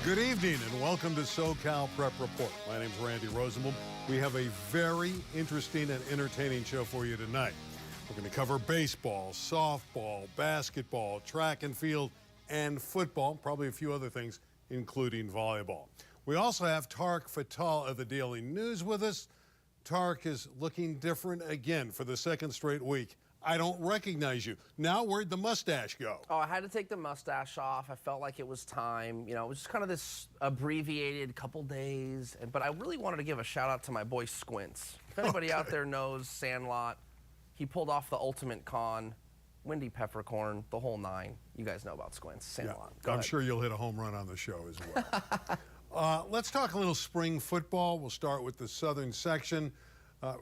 Good evening and welcome to SoCal Prep Report. My name's Randy Rosenblum. We have a very interesting and entertaining show for you tonight. We're going to cover baseball, softball, basketball, track and field, and football, probably a few other things, including volleyball. We also have Tarek Fatal of the Daily News with us. Tarek is looking different again for the second straight week. I don't recognize you. Now, where'd the mustache go? Oh, I had to take the mustache off. I felt like it was time. You know, it was just kind of this abbreviated couple days. But I really wanted to give a shout out to my boy Squints. If anybody out there knows Sandlot, he pulled off the ultimate con, Windy Peppercorn, the whole nine. You guys know about Squints, Sandlot. Yeah, I'm sure you'll hit a home run on the show as well. Let's talk a little spring football. We'll start with the southern section.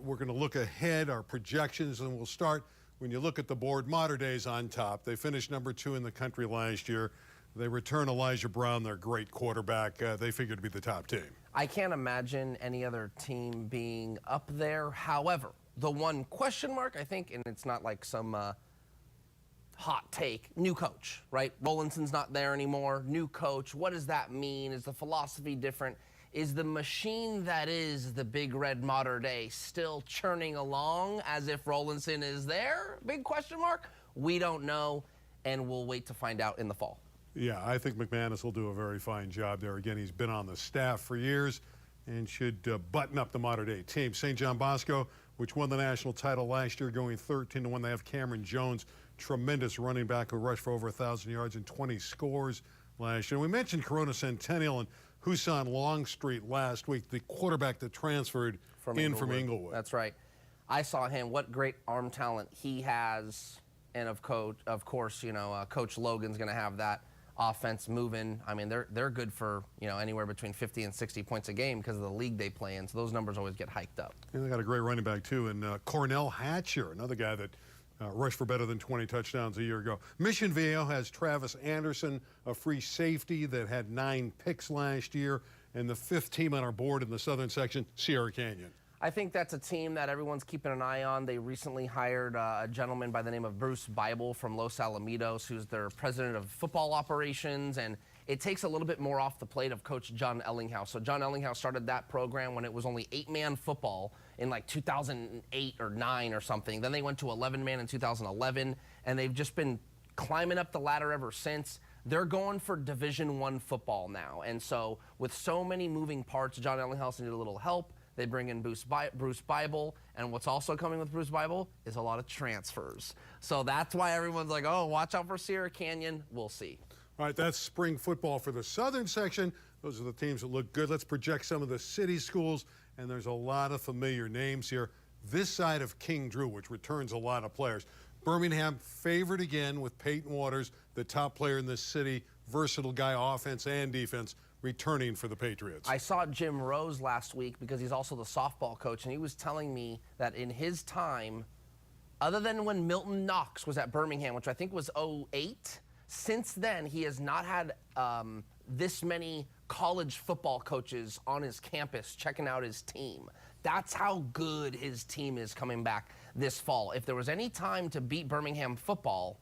We're going to look ahead, our projections, and we'll start. When you look at the board, Mater Dei's on top. They finished number 2 in the country last year. They return Elijah Brown, their great quarterback. They figured to be the top team. I can't imagine any other team being up there. However, the one question mark, I think, and it's not like some hot take, new coach, right? Rowlandson's not there anymore. New coach. What does that mean? Is the philosophy different? Is the machine that is the Big Red Mater Dei still churning along as if Rowlandson is there? Big question mark. We don't know, and we'll wait to find out in the fall. Yeah, I think McManus will do a very fine job there. Again, he's been on the staff for years and should button up the Mater Dei team. St. John Bosco, which won the national title last year, going 13-1. They have Cameron Jones, tremendous running back who rushed for over 1,000 yards and 20 scores last year. We mentioned Corona Centennial and Husan Longstreet last week, the quarterback that transferred from Inglewood. That's right. I saw him. What great arm talent he has. And of course, you know, Coach Logan's going to have that offense moving. I mean, they're good for, you know, anywhere between 50 and 60 points a game because of the league they play in. So those numbers always get hiked up. And they got a great running back, too. And Cornell Hatcher, another guy that rushed for better than 20 touchdowns a year ago. Mission Viejo has Travis Anderson, a free safety that had 9 picks last year, and the 5th team on our board in the southern section, Sierra Canyon. I think that's a team that everyone's keeping an eye on. They recently hired a gentleman by the name of Bruce Bible from Los Alamitos, who's their president of football operations, and it takes a little bit more off the plate of Coach John Ellinghaus. So John Ellinghaus started that program when it was only 8-man football in like 2008 or 9 or something. Then they went to 11-man in 2011, and they've just been climbing up the ladder ever since. They're going for Division I football now. And so with so many moving parts, John Ellinghaus needed a little help. They bring in Bruce Bible, and what's also coming with Bruce Bible is a lot of transfers. So that's why everyone's like, oh, watch out for Sierra Canyon. We'll see. All right, that's spring football for the southern section. Those are the teams that look good. Let's project some of the city schools, and there's a lot of familiar names here. This side of King Drew, which returns a lot of players. Birmingham favored again with Peyton Waters, the top player in this city, versatile guy, offense and defense, returning for the Patriots. I saw Jim Rose last week because he's also the softball coach, and he was telling me that in his time, other than when Milton Knox was at Birmingham, which I think was 2008, since then he has not had this many college football coaches on his campus checking out his team. That's how good his team is coming back this fall. If there was any time to beat Birmingham football,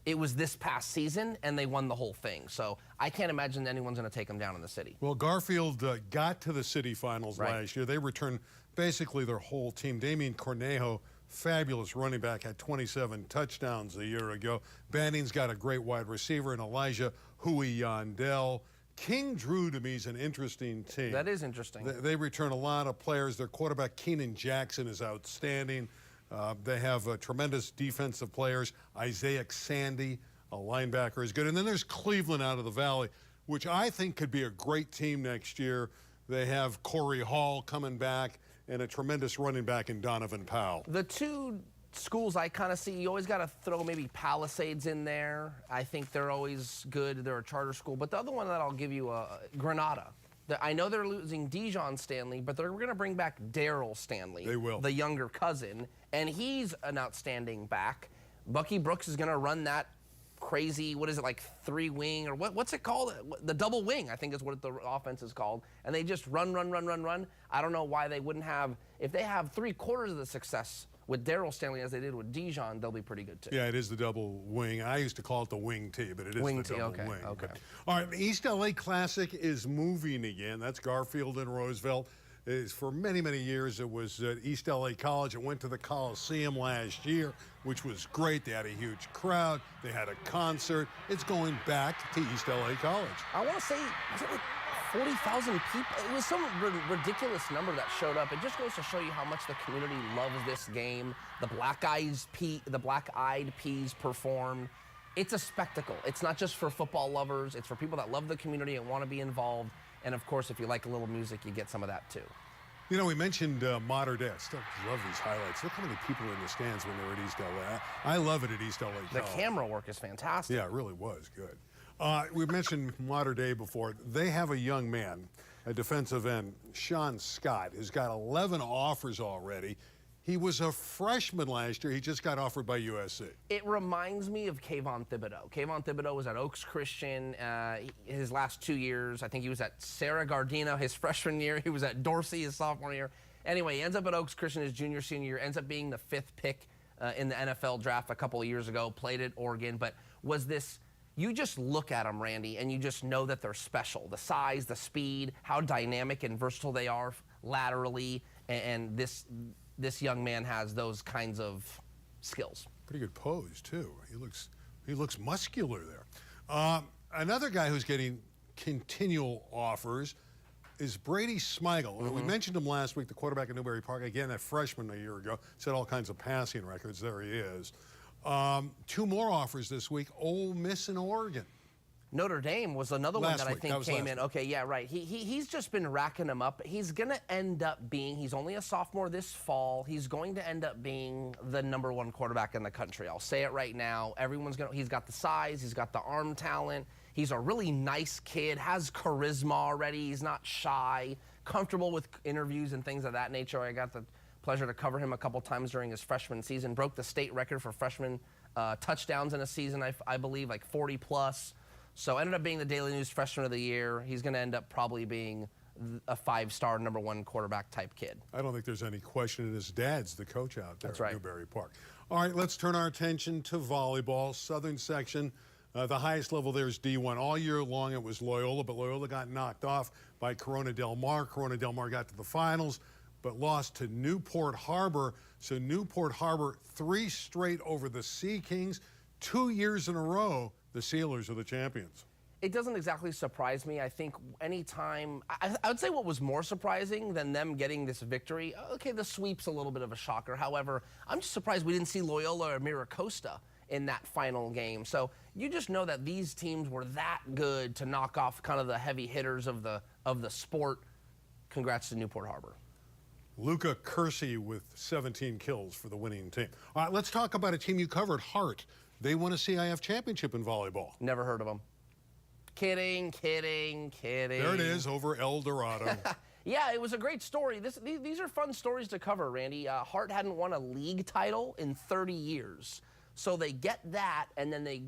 it was this past season, and they won the whole thing. So I can't imagine anyone's going to take them down in the city. Well, Garfield got to the city finals last year. They returned basically their whole team. Damian Cornejo, fabulous running back, had 27 touchdowns a year ago. Banning's got a great wide receiver, and Elijah Huey-Yandel. King Drew, to me, is an interesting team. That is interesting. They return a lot of players. Their quarterback, Keenan Jackson, is outstanding. They have tremendous defensive players. Isaiah Sandy, a linebacker, is good. And then there's Cleveland out of the Valley, which I think could be a great team next year. They have Corey Hall coming back and a tremendous running back in Donovan Powell. The two schools I kind of see, you always got to throw maybe Palisades in there. I think they're always good. They're a charter school. But the other one that I'll give you, Granada. I know they're losing Dijon Stanley, but they're going to bring back Daryl Stanley. They will. The younger cousin, and he's an outstanding back. Bucky Brooks is going to run that crazy, what is it, like 3-wing, or what's it called? The double wing, I think is what the offense is called. And they just run. I don't know why they wouldn't have, if they have 3/4 of the success with Daryl Stanley, as they did with Dijon, they'll be pretty good too. Yeah, it is the double wing. I used to call it the wing tee, but it is Wing the tee, double okay, wing. okay. All right, the East LA Classic is moving again. That's Garfield and Roosevelt. For many, many years, it was at East LA College. It went to the Coliseum last year, which was great. They had a huge crowd. They had a concert. It's going back to East LA College. I want to say, was it like 40,000 people? It was some ridiculous number that showed up. It just goes to show you how much the community loves this game. The Black-Eyed Peas performed. It's a spectacle. It's not just for football lovers. It's for people that love the community and want to be involved. And of course, if you like a little music, you get some of that too. You know, we mentioned Modern Day. I still love these highlights. Look how many people were in the stands when they were at East LA. I love it at East LA College. The camera work is fantastic. Yeah, it really was good. We mentioned Modern Day before. They have a young man, a defensive end, Sean Scott, who's got 11 offers already. He was a freshman last year. He just got offered by USC. It reminds me of Kayvon Thibodeau. Kayvon Thibodeau was at Oaks Christian his last 2 years. I think he was at Sarah Gardino his freshman year. He was at Dorsey his sophomore year. Anyway, he ends up at Oaks Christian his junior, senior year, ends up being the 5th pick in the NFL draft a couple of years ago, played at Oregon, but was this, you just look at them, Randy, and you just know that they're special. The size, the speed, how dynamic and versatile they are laterally, and this young man has those kinds of skills. Pretty good pose, too. He looks muscular there. Another guy who's getting continual offers is Brady Smigel. We mentioned him last week, the quarterback at Newbury Park. Again, that freshman a year ago. Set all kinds of passing records. There he is. 2 more offers this week, Ole Miss and Oregon. Notre Dame was another one that I think came in. Week. Okay, yeah, right. He's just been racking them up. He's going to end up being, he's only a sophomore this fall. He's going to end up being the #1 quarterback in the country. I'll say it right now. He's got the size, he's got the arm talent. He's a really nice kid, has charisma already. He's not shy, comfortable with interviews and things of that nature. I got the pleasure to cover him a couple times during his freshman season. Broke the state record for freshman touchdowns in a season, I believe, like 40 plus. So ended up being the Daily News Freshman of the Year. He's going to end up probably being a 5-star #1 quarterback type kid. I don't think there's any question, and his dad's the coach out there That's right. at Newbury Park. All right, let's turn our attention to volleyball. Southern section, the highest level there is D1. All year long it was Loyola, but Loyola got knocked off by Corona Del Mar. Corona Del Mar got to the finals, but lost to Newport Harbor. So Newport Harbor 3 straight over the Sea Kings. 2 years in a row, the Sealers are the champions. It doesn't exactly surprise me. I think anytime, I would say what was more surprising than them getting this victory, okay, the sweep's a little bit of a shocker. However, I'm just surprised we didn't see Loyola or Miracosta in that final game. So you just know that these teams were that good to knock off kind of the heavy hitters of the sport. Congrats to Newport Harbor. Luca Kersey with 17 kills for the winning team. All right, let's talk about a team you covered, Hart. They won a CIF championship in volleyball. Never heard of them. Kidding. There it is, over El Dorado. Yeah, it was a great story. These are fun stories to cover, Randy. Hart hadn't won a league title in 30 years. So they get that, and then they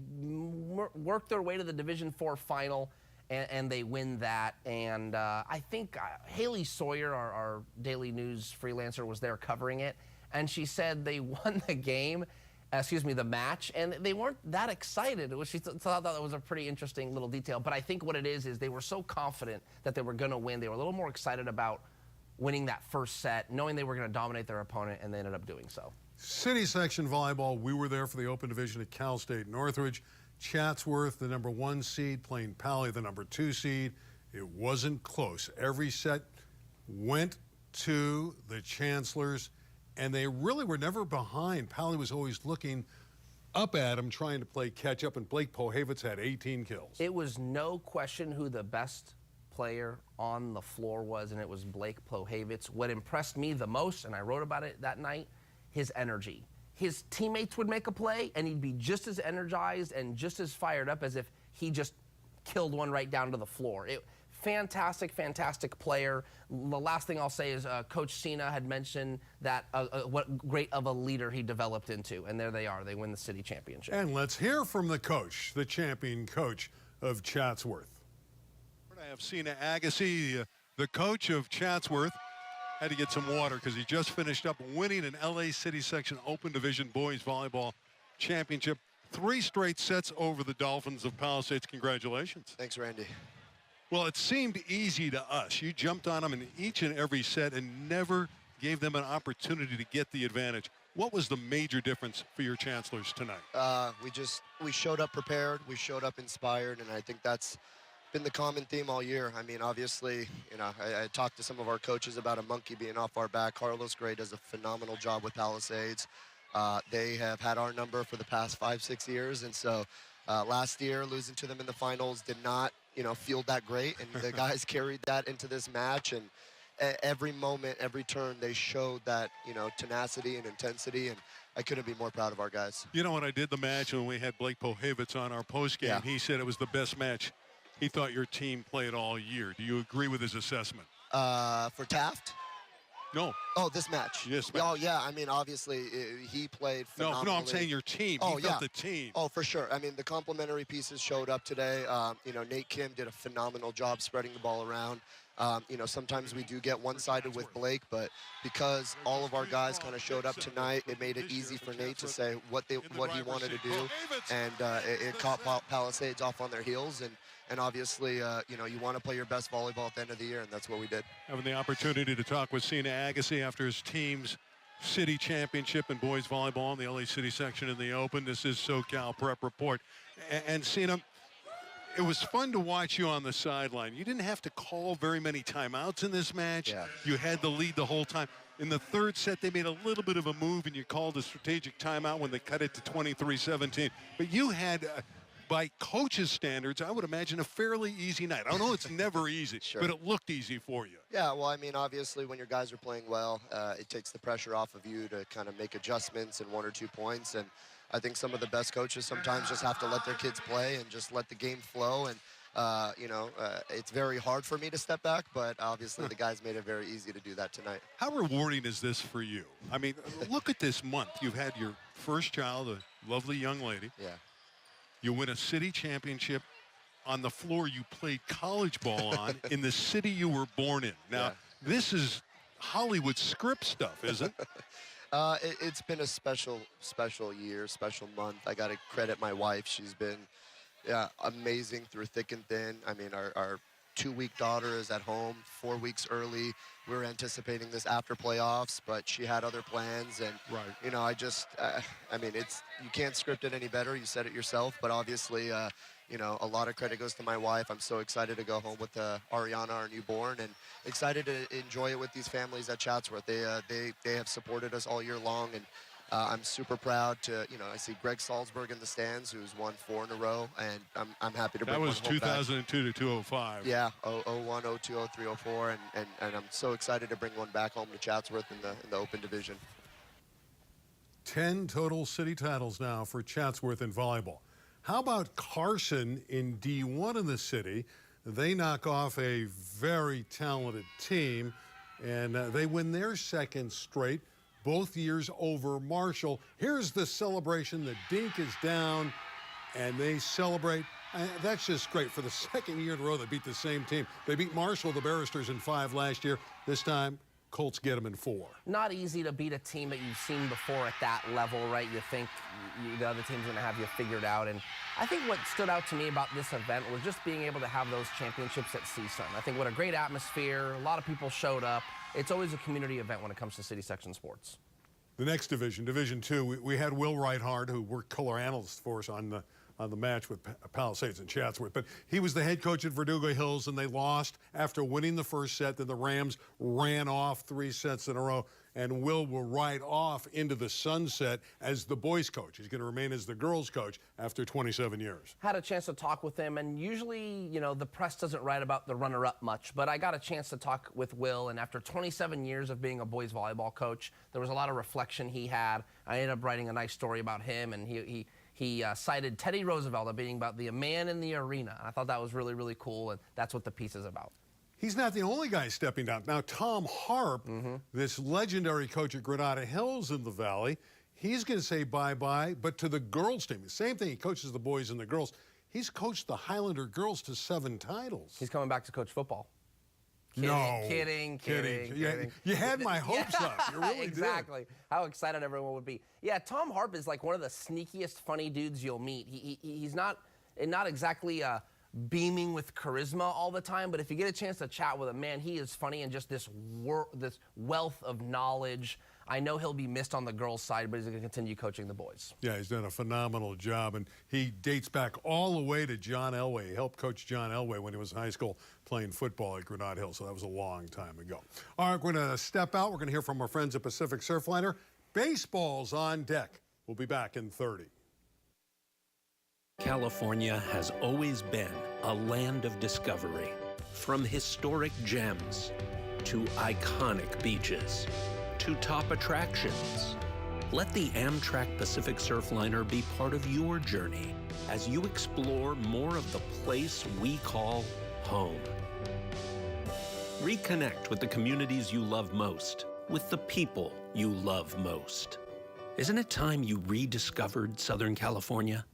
work their way to the Division IV final, and they win that. And I think Haley Sawyer, our Daily News freelancer, was there covering it, and she said they won the game, the match, and they weren't that excited. She thought that was a pretty interesting little detail. But I think what it is they were so confident that they were going to win. They were a little more excited about winning that first set, knowing they were going to dominate their opponent, and they ended up doing so. City section volleyball, we were there for the open division at Cal State Northridge. Chatsworth, the #1 seed, playing Pally, the #2 seed. It wasn't close. Every set went to the Chancellors, and they really were never behind. Pally was always looking up at him, trying to play catch up, and Blake Pohevitz had 18 kills. It was no question who the best player on the floor was, and it was Blake Pohevitz. What impressed me the most, and I wrote about it that night, his energy. His teammates would make a play, and he'd be just as energized and just as fired up as if he just killed one right down to the floor. Fantastic player. The last thing I'll say is Coach Sina had mentioned that what great of a leader he developed into, and there they are. They win the city championship. And let's hear from the coach, the champion coach of Chatsworth. I have Sina Aghassy, the coach of Chatsworth. had to get some water because he just finished up winning an LA City Section Open Division Boys Volleyball Championship. 3 straight sets over the Dolphins of Palisades. Congratulations. Thanks, Randy. Well, it seemed easy to us. You jumped on them in each and every set and never gave them an opportunity to get the advantage. What was the major difference for your Chancellors tonight? We showed up prepared, we showed up inspired, and I think that's been the common theme all year. I mean, obviously, you know, I talked to some of our coaches about a monkey being off our back. Carlos Gray does a phenomenal job with Palisades. They have had our number for the past 5-6 years, and so last year losing to them in the finals did not, you know, feel that great, and the guys carried that into this match, and every moment, every turn, they showed that, you know, tenacity and intensity, and I couldn't be more proud of our guys. You know, when I did the match, when we had Blake Pohevitz on our postgame, he said it was the best match he thought your team played all year. Do you agree with his assessment? For Taft? No. Oh, this match? Yes. Oh, yeah. I mean, obviously, he played phenomenally. No, I'm saying your team. Oh, he felt the team. Oh, for sure. I mean, the complementary pieces showed up today. You know, Nate Kim did a phenomenal job spreading the ball around. You know, sometimes we do get one-sided with Blake, but because all of our guys kind of showed up tonight, it made it easy for Nate to say what he wanted to do, and it caught Palisades off on their heels. And obviously, you know, you want to play your best volleyball at the end of the year, and that's what we did. Having the opportunity to talk with Sina Aghassy after his team's city championship in boys volleyball in the LA City section in the Open. This is SoCal Prep Report. And Sina, it was fun to watch you on the sideline. You didn't have to call very many timeouts in this match. Yeah. You had the lead the whole time. In the third set, they made a little bit of a move, and you called a strategic timeout when they cut it to 23-17. But you had, by coaches' standards, I would imagine a fairly easy night. I know it's never easy, Sure. but it looked easy for you. Yeah, well, I mean, obviously, when your guys are playing well, it takes the pressure off of you to kind of make adjustments in 1 or 2 points. And I think some of the best coaches sometimes just have to let their kids play and just let the game flow. And, you know, it's very hard for me to step back, but obviously the guys made it very easy to do that tonight. How rewarding is this for you? I mean, look at this month. You've had your first child, a lovely young lady. Yeah. You win a city championship on the floor you played college ball on in the city you were born in. Now, this is Hollywood script stuff, isn't it? It's been a special year, special month. I got to credit my wife. She's been amazing through thick and thin. I mean, our 2-week daughter is at home 4 weeks early. We were anticipating this after playoffs, but she had other plans. And, you know, I mean, you can't script it any better. You said it yourself, but obviously, you know, a lot of credit goes to my wife. I'm so excited to go home with Ariana, our newborn, and excited to enjoy it with these families at Chatsworth. They have supported us all year long, and I'm super proud to, you know, I see Greg Salzberg in the stands, who's won 4 in a row, and I'm happy to bring one home back. That was 2002 to 2005. Yeah, 01, 02, 03, 04, and I'm so excited to bring one back home to Chatsworth in the Open Division. 10 total city titles now for Chatsworth in volleyball. How about Carson in D1 in the city? They knock off a very talented team, and they win their second straight, both years over Marshall. Here's the celebration. The dink is down, and they celebrate. That's just great. For the second year in a row, they beat the same team. They beat Marshall, the Barristers, in 5 last year. This time, Colts get them in 4. Not easy to beat a team that you've seen before at that level, right? You think the other team's going to have you figured out. And I think what stood out to me about this event was just being able to have those championships at CSUN. I think what a great atmosphere. A lot of people showed up. It's always a community event when it comes to city section sports. The next division, Division 2, we had Will Reithard, who worked color analyst for us on the match with Palisades and Chatsworth. But he was the head coach at Verdugo Hills, and they lost after winning the first set. Then the Rams ran off 3 sets in a row, and Will ride off into the sunset as the boys' coach. He's going to remain as the girls' coach after 27 years. Had a chance to talk with him, and usually, you know, the press doesn't write about the runner-up much, but I got a chance to talk with Will, and after 27 years of being a boys volleyball coach, there was a lot of reflection he had. I ended up writing a nice story about him, and he cited Teddy Roosevelt as being about the man in the arena. I thought that was really, really cool, and that's what the piece is about. He's not the only guy stepping down. Now, Tom Harp, this legendary coach at Granada Hills in the Valley, he's going to say bye-bye, but to the girls' team. The same thing, he coaches the boys and the girls. He's coached the Highlander girls to 7 titles. He's coming back to coach football. Kidding. You had my hopes up. You really exactly. did. How excited everyone would be. Yeah, Tom Harp is like one of the sneakiest funny dudes you'll meet. He's not exactly beaming with charisma all the time, but if you get a chance to chat with him, man, he is funny and just this wealth of knowledge. I know he'll be missed on the girls' side, but he's going to continue coaching the boys. Yeah, he's done a phenomenal job, and he dates back all the way to John Elway. He helped coach John Elway when he was in high school playing football at Granada Hill, so that was a long time ago. All right, we're going to step out. We're going to hear from our friends at Pacific Surfliner. Baseball's on deck. We'll be back in 30. California has always been a land of discovery. From historic gems to iconic beaches to top attractions. Let the Amtrak Pacific Surfliner be part of your journey as you explore more of the place we call home. Reconnect with the communities you love most, with the people you love most. Isn't it time you rediscovered Southern California?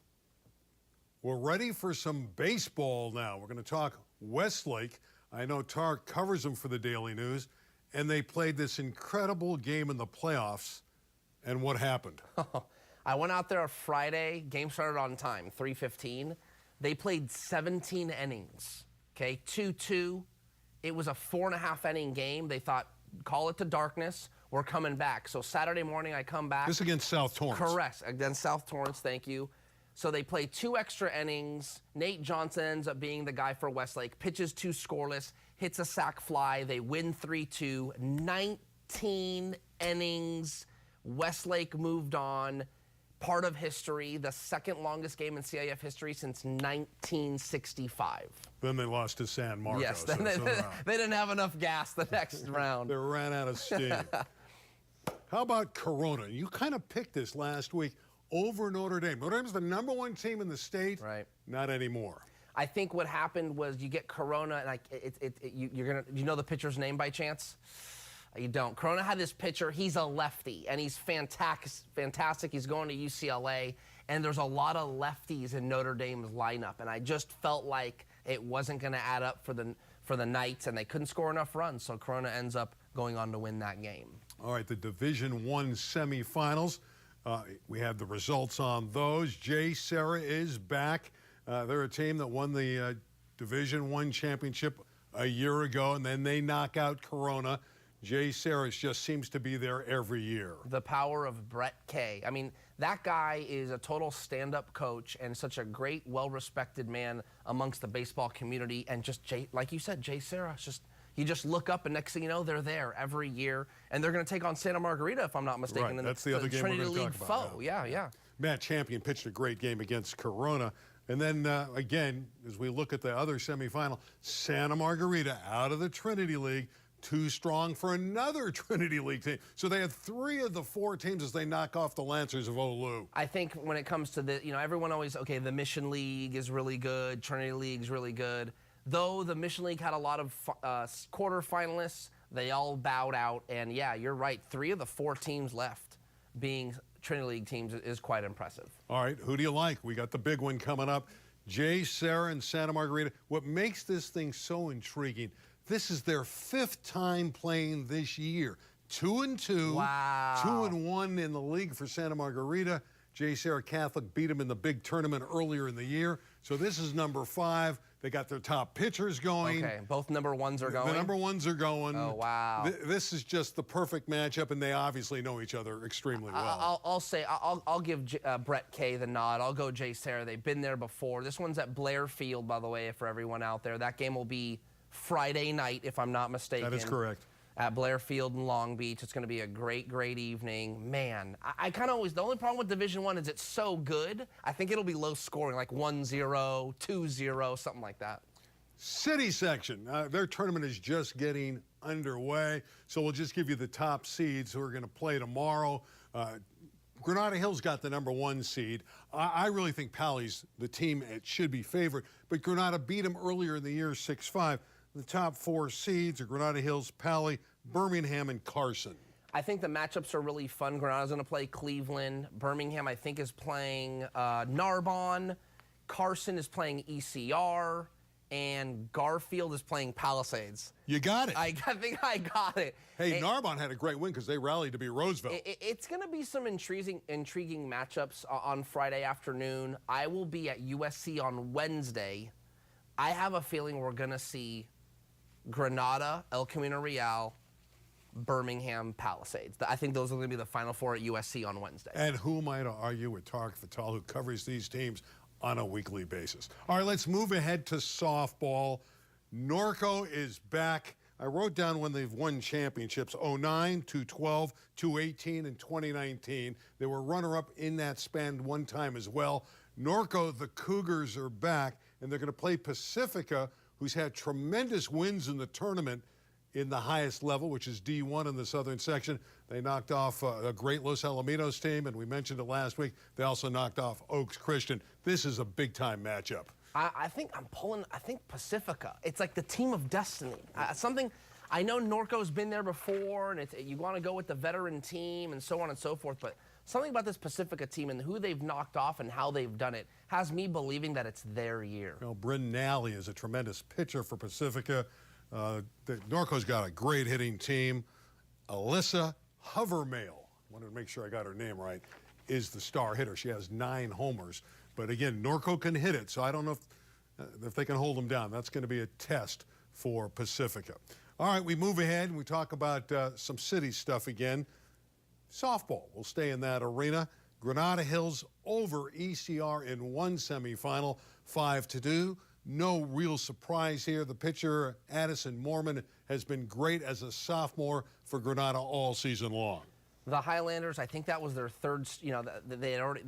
We're ready for some baseball now. We're going to talk Westlake. I know Tarek covers them for the Daily News, and they played this incredible game in the playoffs. And what happened? I went out there on Friday. Game started on time, 3:15. They played 17 innings, okay, 2-2. It was a 4.5 inning game. They thought, call it to darkness. We're coming back. So Saturday morning, I come back. This against South Torrance. Correct, against South Torrance, thank you. So they play 2 extra innings. Nate Johnson ends up being the guy for Westlake, pitches 2 scoreless, hits a sac fly. They win 3-2, 19 innings. Westlake moved on. Part of history, the second longest game in CIF history since 1965. Then they lost to San Marcos. Yes, then they didn't have enough gas the next round. They ran out of steam. How about Corona? You kind of picked this last week over Notre Dame. Notre Dame's the #1 team in the state. Right. Not anymore. I think what happened was you get Corona, and do you know the pitcher's name by chance? You don't. Corona had this pitcher. He's a lefty, and he's fantastic. He's going to UCLA, and there's a lot of lefties in Notre Dame's lineup, and I just felt like it wasn't going to add up for the Knights, and they couldn't score enough runs, so Corona ends up going on to win that game. All right, the Division I semifinals. We have the results on those. Jay Serra is back. They're a team that won the Division I championship a year ago, and then they knock out Corona. Jay Serra just seems to be there every year. The power of Brett Kay. I mean, that guy is a total stand-up coach and such a great, well-respected man amongst the baseball community. And just, like you said, Jay Serra, you just look up, and next thing you know, they're there every year. And they're going to take on Santa Margarita, if I'm not mistaken. Right, that's the other game Trinity we're going League to talk about. Foe. Yeah. Matt Champion pitched a great game against Corona. And then, again, as we look at the other semifinal, Santa Margarita out of the Trinity League, too strong for another Trinity League team. So they had 3 of the 4 teams as they knock off the Lancers of Oulu. I think when it comes to everyone always, okay, the Mission League is really good, Trinity League is really good. Though the Mission League had a lot of quarterfinalists, they all bowed out. And yeah, you're right, 3 of the 4 teams left being Trinity League teams is quite impressive. All right, who do you like? We got the big one coming up. Jay Serra and Santa Margarita. What makes this thing so intriguing, this is their 5th time playing this year. 2-2. Wow. 2-1 in the league for Santa Margarita. Jay Serra Catholic beat them in the big tournament earlier in the year. So this is number 5. They got their top pitchers going. Okay, both #1s are going? The #1s are going. Oh, wow. This is just the perfect matchup, and they obviously know each other extremely well. I'll give Brett Kay the nod. I'll go Jay Serra. They've been there before. This one's at Blair Field, by the way, for everyone out there. That game will be Friday night, if I'm not mistaken. That is correct. At Blair Field in Long Beach. It's going to be a great, great evening. Man, I kind of always, the only problem with Division I is it's so good. I think it'll be low scoring, like 1-0, 2-0, something like that. City section, their tournament is just getting underway. So we'll just give you the top seeds who are going to play tomorrow. Granada Hill's got the #1 seed. I really think Pally's the team it should be favored, but Granada beat them earlier in the year 6-5. The top 4 seeds are Granada Hills, Pally, Birmingham, and Carson. I think the matchups are really fun. Granada's going to play Cleveland. Birmingham, I think, is playing Narbonne. Carson is playing ECR. and Garfield is playing Palisades. You got it. I think I got it. Hey, Narbonne had a great win because they rallied to beat Roseville. It's going to be some intriguing matchups on Friday afternoon. I will be at USC on Wednesday. I have a feeling we're going to see Granada, El Camino Real, Birmingham, Palisades. I think those are going to be the Final Four at USC on Wednesday. And who am I to argue with Tarek Fatal, who covers these teams on a weekly basis? All right, let's move ahead to softball. Norco is back. I wrote down when they've won championships: 09, 2012, 2018, and 2019. They were runner-up in that span one time as well. Norco, the Cougars, are back, and they're going to play Pacifica, who's had tremendous wins in the tournament in the highest level, which is D1 in the southern section. They knocked off a great Los Alamitos team, and we mentioned it last week. They also knocked off Oaks Christian. This is a big-time matchup. I think Pacifica. It's like the team of destiny. I know Norco's been there before, and you want to go with the veteran team and so on and so forth, but something about this Pacifica team and who they've knocked off and how they've done it has me believing that it's their year. Well, Bryn Nally is a tremendous pitcher for Pacifica. Norco's got a great hitting team. Alyssa Hovermail, I wanted to make sure I got her name right, is the star hitter. She has 9 homers. But again, Norco can hit it, so I don't know if they can hold them down. That's going to be a test for Pacifica. All right, we move ahead and we talk about some city stuff again. Softball, we'll stay in that arena. Granada Hills over ECR in one semifinal, 5-2. No real surprise here. The pitcher, Addison Mormon, has been great as a sophomore for Granada all season long. The Highlanders, I think that was their third, they had already,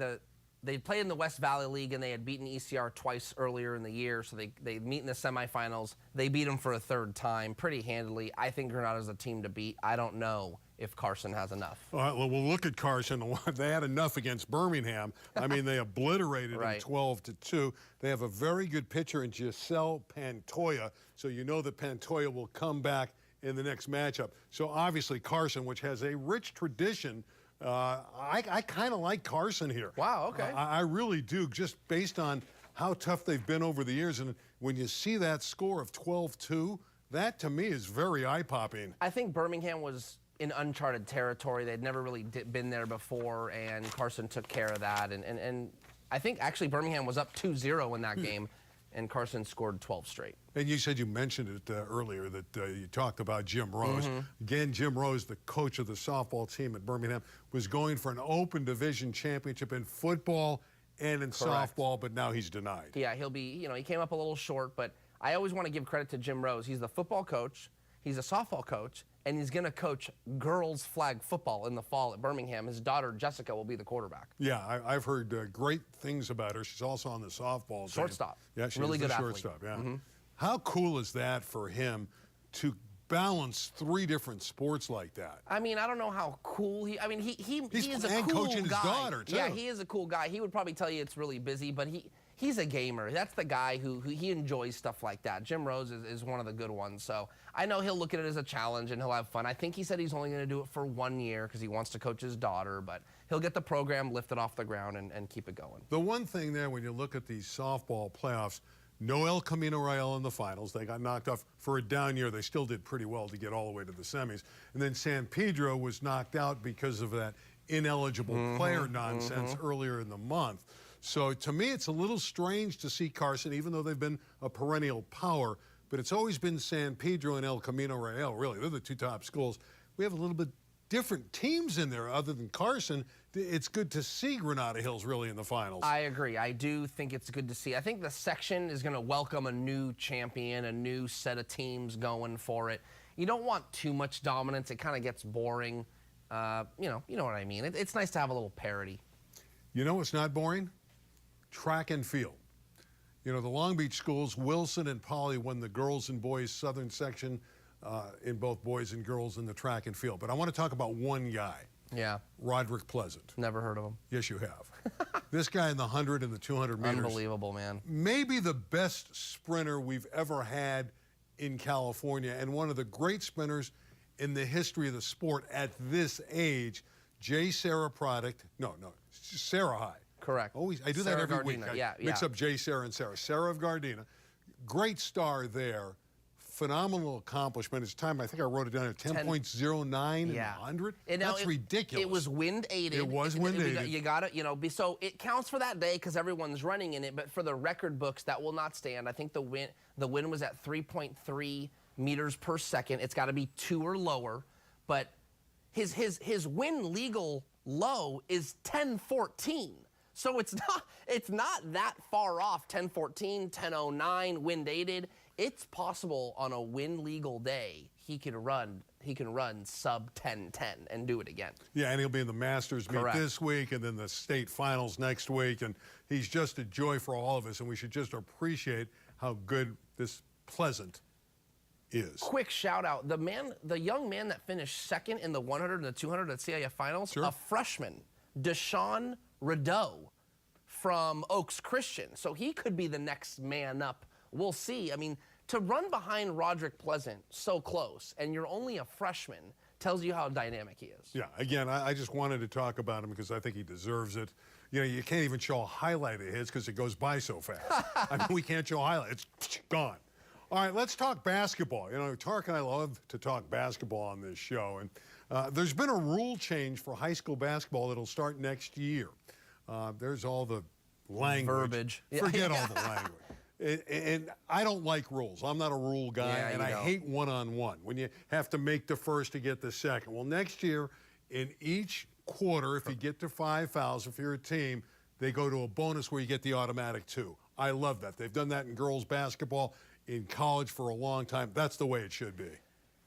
they played in the West Valley League, and they had beaten ECR twice earlier in the year, so they meet in the semifinals. They beat them for a third time pretty handily. I think Granada's a team to beat. I don't know if Carson has enough. All right, well, we'll look at Carson. They had enough against Birmingham. I mean, they obliterated them 12-2. They have a very good pitcher in Giselle Pantoja, so you know that Pantoja will come back in the next matchup. So obviously Carson, which has a rich tradition, I kind of like Carson here. Wow, okay. I really do, just based on how tough they've been over the years. And when you see that score of 12-2, that to me is very eye-popping. I think Birmingham was in uncharted territory. They'd never really been there before, and Carson took care of that. And I think actually Birmingham was up 2-0 in that game, and Carson scored 12 straight. And you said you mentioned it earlier that you talked about Jim Rose. Again, Jim Rose, the coach of the softball team at Birmingham, was going for an open division championship in football and in softball, but now he's denied. Yeah, he'll be, he came up a little short, but I always want to give credit to Jim Rose. He's the football coach, he's a softball coach, and he's going to coach girls flag football in the fall at Birmingham. His daughter, Jessica, will be the quarterback. Yeah, I've heard great things about her. She's also on the softball team. Shortstop. Yeah, she's really good shortstop, athlete. yeah. How cool is that for him to balance 3 different sports like that? I mean, I don't know how cool he is a and cool coaching guy. his daughter, too. Yeah, he is a cool guy. He would probably tell you it's really busy, but he's a gamer. That's the guy who he enjoys stuff like that. Jim Rose is one of the good ones. So I know he'll look at it as a challenge and he'll have fun. I think he said he's only going to do it for 1 year because he wants to coach his daughter, but he'll get the program lifted off the ground and keep it going. The one thing there, when you look at these softball playoffs, no El Camino Real in the finals. They got knocked off for a down year. They still did pretty well to get all the way to the semis. And then San Pedro was knocked out because of that ineligible player nonsense earlier in the month. So to me, it's a little strange to see Carson, even though they've been a perennial power, but it's always been San Pedro and El Camino Real, really. They're the 2 top schools. We have a little bit different teams in there other than Carson. It's good to see Granada Hills really in the finals. I agree. I do think it's good to see. I think the section is going to welcome a new champion, a new set of teams going for it. You don't want too much dominance. It kind of gets boring. You know what I mean. It's nice to have a little parity. You know what's not boring? Track and field. You know, the Long Beach schools, Wilson and Poly, won the girls and boys southern section in both boys and girls in the track and field. But I want to talk about one guy. Yeah. Roderick Pleasant. Never heard of him. Yes, you have. This guy in the 100 and the 200 meters. Unbelievable, man. Maybe the best sprinter we've ever had in California, and one of the great sprinters in the history of the sport at this age. Sarah product. No, Sarah High. Correct. Always, I do Sarah that every Gardena. week. I mix up Sarah and Sarah. Sarah of Gardena. great star there. Phenomenal accomplishment. His time, I think I wrote it down at 10.09 in 100. That's ridiculous. It was wind aided. It was wind aided. You got to, so it counts for that day because everyone's running in it. But for the record books, that will not stand. I think the wind was at 3.3 meters per second. It's got to be 2 or lower. But his wind legal low is 10.14. So it's not that far off. 10.14, 10.09, wind aided. It's possible on a wind legal day he can run sub 10.10 and do it again. Yeah, and he'll be in the Masters meet this week and then the state finals next week, and he's just a joy for all of us, and we should just appreciate how good this Pleasant is. Quick shout out, the young man that finished second in the 100 and the 200 at CIF finals, a freshman, Deshaun Rideau from Oaks Christian. So he could be the next man up. We'll see. I mean, to run behind Roderick Pleasant so close, and you're only a freshman, tells you how dynamic he is. Yeah, again, I just wanted to talk about him because I think he deserves it. You know, you can't even show a highlight of his because it goes by so fast. I mean, we can't show a highlight. It's gone. All right, let's talk basketball. You know, Tarek and I love to talk basketball on this show, and there's been a rule change for high school basketball that'll start next year. There's all the language. Verbiage. Forget all the language. And I don't like rules. I'm not a rule guy, and I hate one-on-one when you have to make the first to get the second. Well, next year, in each quarter, if you get to 5 fouls, if you're a team, they go to a bonus where you get the automatic 2. I love that. They've done that in girls basketball, in college for a long time. That's the way it should be.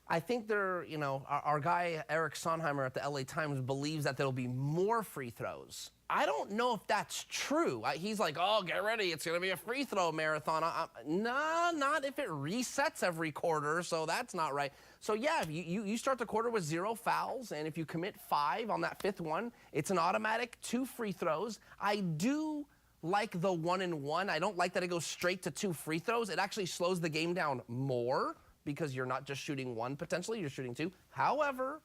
I think our guy, Eric Sonheimer at the LA Times, believes that there'll be more free throws. I don't know if that's true. He's like, oh, get ready. It's going to be a free throw marathon. Nah, not if it resets every quarter, so that's not right. So, yeah, if you start the quarter with 0 fouls, and if you commit 5 on that 5th one, it's an automatic 2 free throws. I do like the 1-and-1. I don't like that it goes straight to 2 free throws. It actually slows the game down more because you're not just shooting 1 potentially, you're shooting 2. However,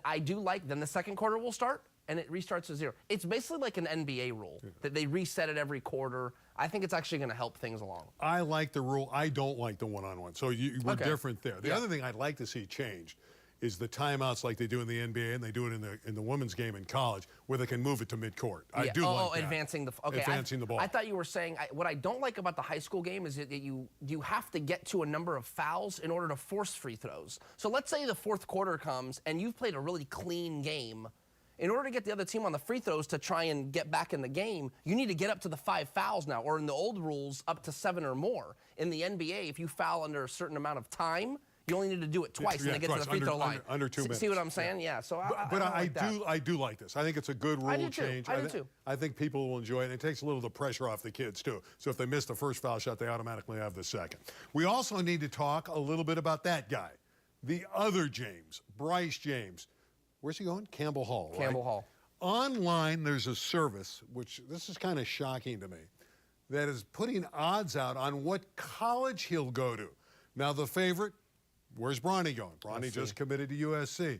I do like, then the second quarter will start, and it restarts to 0. It's basically like an NBA rule, that they reset it every quarter. I think it's actually going to help things along. I like the rule. I don't like the one-on-one. So we're different there. The other thing I'd like to see changed is the timeouts like they do in the NBA and they do it in the women's game in college, where they can move it to midcourt. I do like that. Advancing the ball. I thought you were saying what I don't like about the high school game is that you have to get to a number of fouls in order to force free throws. So let's say the 4th quarter comes and you've played a really clean game. In order to get the other team on the free throws to try and get back in the game, you need to get up to the 5 fouls now, or in the old rules, up to 7 or more. In the NBA, if you foul under a certain amount of time, you only need to do it twice and they get to the free throw line. Under 2 minutes. See what I'm saying? Yeah. So I do like this. I think it's a good rule change. I do too. I think people will enjoy it. And it takes a little of the pressure off the kids too. So if they miss the first foul shot, they automatically have the second. We also need to talk a little bit about that guy, the other James, Bryce James. Where's he going? Campbell Hall, right? Campbell Hall. Online, there's a service, which this is kind of shocking to me, that is putting odds out on what college he'll go to. Now, the favorite, where's Bronny going? Bronny just committed to USC.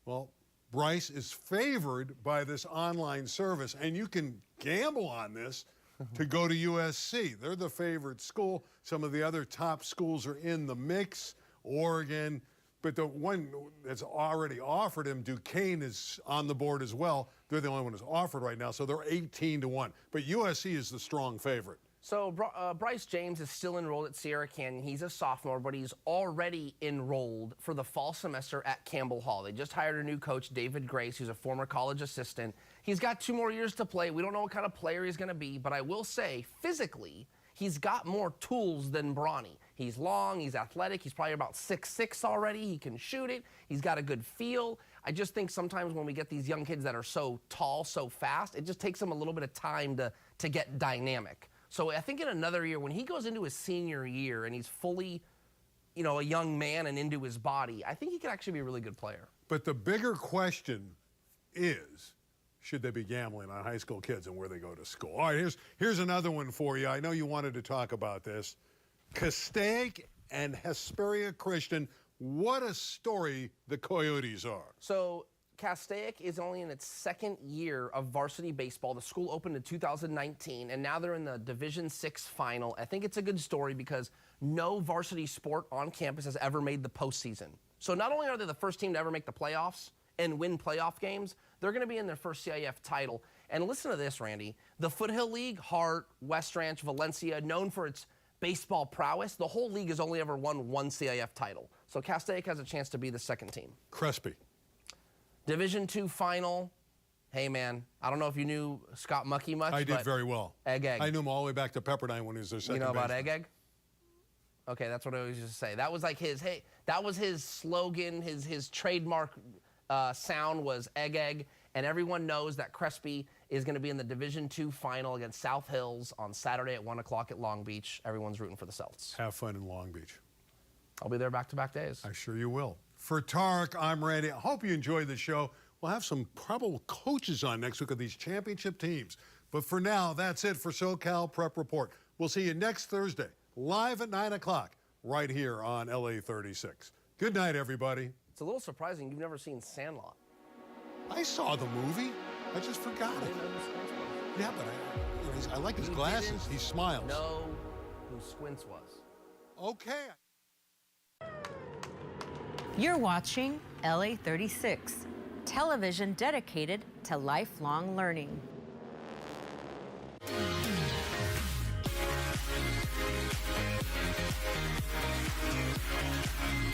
Well, Bryce is favored by this online service, and you can gamble on this to go to USC. They're the favorite school. Some of the other top schools are in the mix, Oregon. But the one that's already offered him, Duquesne, is on the board as well. They're the only one that's offered right now, so they're 18-1. But USC is the strong favorite. So Bryce James is still enrolled at Sierra Canyon. He's a sophomore, but he's already enrolled for the fall semester at Campbell Hall. They just hired a new coach, David Grace, who's a former college assistant. He's got 2 more years to play. We don't know what kind of player he's going to be, but I will say, physically, he's got more tools than Bronny. He's long, he's athletic, he's probably about 6'6" already. He can shoot it, he's got a good feel. I just think sometimes when we get these young kids that are so tall, so fast, it just takes them a little bit of time to get dynamic. So I think in another year, when he goes into his senior year and he's fully, a young man and into his body, I think he could actually be a really good player. But the bigger question is, should they be gambling on high school kids and where they go to school? All right, here's another one for you. I know you wanted to talk about this. Castaic and Hesperia Christian, what a story the Coyotes are. So Castaic is only in its 2nd year of varsity baseball. The school opened in 2019, and now they're in the Division VI final. I think it's a good story because no varsity sport on campus has ever made the postseason. So not only are they the first team to ever make the playoffs and win playoff games, they're going to be in their first CIF title. And listen to this, Randy. The Foothill League, Hart, West Ranch, Valencia, known for its baseball prowess, the whole league has only ever won one CIF title. So Castaic has a chance to be the second team. Crespi. Division II final. Hey, man, I don't know if you knew Scott Mucky much. I did very well. Egg. I knew him all the way back to Pepperdine when he was their second You know about baseman. Egg? Okay, that's what I always used to say. That was like his, hey, that was his slogan, his trademark sound was Egg. And everyone knows that Crespi is going to be in the Division II final against South Hills on Saturday at 1 o'clock at Long Beach. Everyone's rooting for the Celts. Have fun in Long Beach. I'll be there back-to-back days. I'm sure you will. For Tarek, I'm Randy. I hope you enjoyed the show. We'll have some probable coaches on next week of these championship teams. But for now, that's it for SoCal Prep Report. We'll see you next Thursday, live at 9 o'clock, right here on LA 36. Good night, everybody. It's a little surprising you've never seen Sandlot. I saw the movie. I just forgot I it. didn't know who Squints was. Yeah, but I like his glasses. He smiles. Know who Squints was. Okay. You're watching LA 36, television dedicated to lifelong learning.